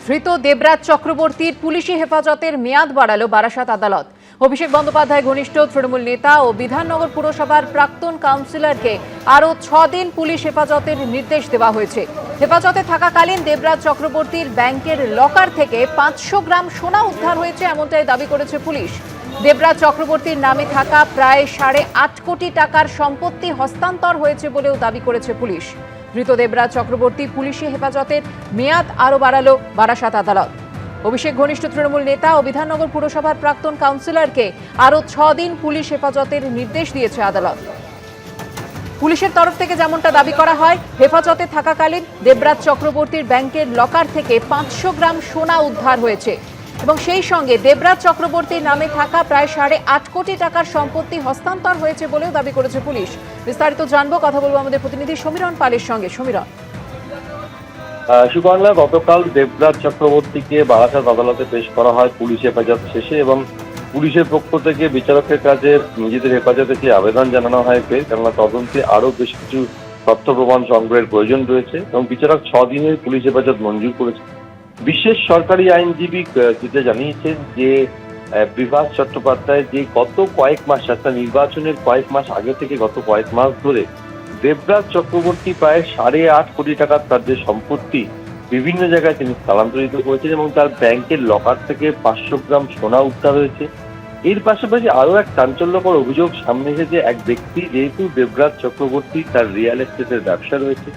ধৃত দেবরাজ চক্রবর্তীর পুলিশি হেফাজতের মেয়াদ বাড়ালো বারাসাত আদালত। অভিষেক বন্দ্যোপাধ্যায় ঘনিষ্ঠ তৃণমূল নেতা ও বিধাননগর পুরসভার প্রাক্তন কাউন্সিলরকে আরও 6 দিন পুলিশ হেফাজতের নির্দেশ দেওয়া হয়েছে। হেফাজতে থাকাকালীন দেবরাজ চক্রবর্তীর ব্যাংকের লকার থেকে 500 গ্রাম সোনা উদ্ধার হয়েছে, এমনটাই দাবি করেছে পুলিশ। দেবরাজ চক্রবর্তীর নামে থাকা প্রায় 8.5 কোটি টাকার সম্পত্তি হস্তান্তর হয়েছে বলেও দাবি করেছে পুলিশ। ধৃত দেবরাজ চক্রবর্তী পুলিশি হেফাজতের মেয়াদ আরও বাড়ালো বারাসাত আদালত। অভিষেক ঘনিষ্ঠ তৃণমূল নেতা ও বিধাননগর পুরসভার প্রাক্তন কাউন্সিলরকে আরও 6 দিন পুলিশ হেফাজতের নির্দেশ দিয়েছে আদালত। পুলিশের তরফ থেকে যেমনটা দাবি করা হয়, হেফাজতে থাকাকালীন দেবরাজ চক্রবর্তীর ব্যাংকের লকার থেকে 500 গ্রাম সোনা উদ্ধার হয়েছে এবং সেই সঙ্গে দেবরাজ চক্রবর্তীর নামে থাকা প্রায় 8.5 কোটি টাকার সম্পত্তি হস্তান্তর হয়েছে বলেও দাবি করেছে পুলিশ। বিস্তারিত জানবো, কথা বলবো আমাদের প্রতিনিধি সমীরণ পালের সঙ্গে। সমীরণ, সুবর্ণা, গতকাল দেবরাজ চক্রবর্তীকে বারাসাত আদালতে পেশ করা হয় পুলিশ হেফাজত শেষে, এবং পুলিশের পক্ষ থেকে বিচারকের কাছে নিজেদের হেফাজতে যে আবেদন জানানো হয়েছে, কেননা তদন্তে আরো বেশ কিছু তথ্য প্রমাণ সংগ্রহের প্রয়োজন রয়েছে, এবং বিচারক 6 দিনের পুলিশ হেফাজত মঞ্জুর করেছে। বিশেষ সরকারি আইনজীবী যেটা জানিয়েছেন যে বিভাস চট্টোপাধ্যায় যে গত কয়েক মাস, একটা নির্বাচনের কয়েক মাস আগে থেকে গত কয়েক মাস ধরে দেবরাজ চক্রবর্তী প্রায় 8.5 কোটি টাকার তার যে সম্পত্তি বিভিন্ন জায়গায় তিনি স্থানান্তরিত করেছেন, এবং তার ব্যাংকের লকার থেকে 500 গ্রাম সোনা উদ্ধার হয়েছে। এর পাশাপাশি আরো এক চাঞ্চল্যকর অভিযোগ সামনে এসেছে। এক ব্যক্তি, যেহেতু দেবরাজ চক্রবর্তী তার রিয়েল এস্টেটের ব্যবসা রয়েছে,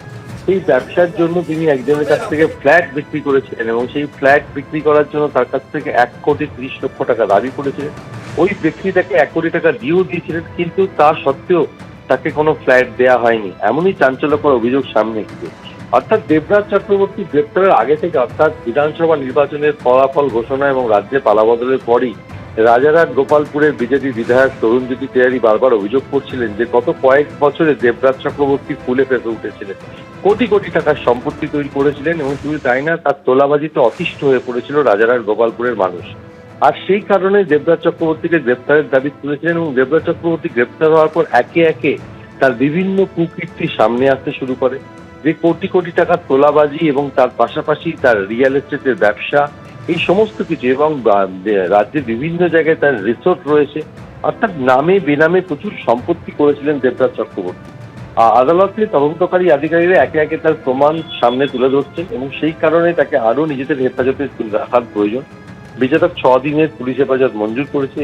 সেই ব্যবসার জন্য তিনি একজনের কাছ থেকে ফ্ল্যাট বিক্রি করেছিলেন, এবং সেই ফ্ল্যাট বিক্রি করার জন্য তার কাছ থেকে 1,30,00,000 টাকা দাবি করেছিলেন। ওই ব্যক্তি তাকে 1 কোটি টাকা দিয়েও দিয়েছিলেন, কিন্তু তা সত্ত্বেও তাকে কোনো ফ্ল্যাট দেওয়া হয়নি, এমনই চাঞ্চল্যকর অভিযোগ সামনে এসেছে। অর্থাৎ দেবরাজ চক্রবর্তী গ্রেপ্তারের আগে থেকে, অর্থাৎ বিধানসভা নির্বাচনের ফলাফল ঘোষণা এবং রাজ্যে পালাবদলের পরই রাজারহাট গোপালপুরের বিজেপি বিধায়ক তরুণজ্যোতি তেয়ারি বারবার অভিযোগ করছিলেন যে গত কয়েক বছরে দেবরাজ চক্রবর্তী ফুলে ফেঁপে উঠেছিলেন, কোটি কোটি টাকার সম্পত্তি তৈরি করেছিলেন, এবং শুধু তাই না, তার তোলাবাজিতে অতিষ্ঠ হয়ে পড়েছিল রাজারহাট গোপালপুরের মানুষ। আর সেই কারণে দেবরাজ চক্রবর্তীকে গ্রেপ্তারের দাবি তুলেছিলেন, এবং দেবরাজ চক্রবর্তী গ্রেপ্তার হওয়ার পর একে একে তার বিভিন্ন কুকীর্তি সামনে আসতে শুরু করে, যে কোটি কোটি টাকার তোলাবাজি এবং তার পাশাপাশি তার রিয়েল এস্টেটের ব্যবসা, এই সমস্ত কিছু, এবং রাজ্যের বিভিন্ন জায়গায় তার রিসোর্ট রয়েছে, অর্থাৎ নামে বেনামে প্রচুর সম্পত্তি করেছিলেন দেবরাজ চক্রবর্তী। আদালতে তদন্তকারী আধিকারিকরা একে একে তার প্রমাণ সামনে তুলে ধরছেন, এবং সেই কারণে তাকে আরো নিজেদের হেফাজতে রাখার প্রয়োজন। বিচারক 6 দিনের পুলিশ হেফাজত মঞ্জুর করেছে।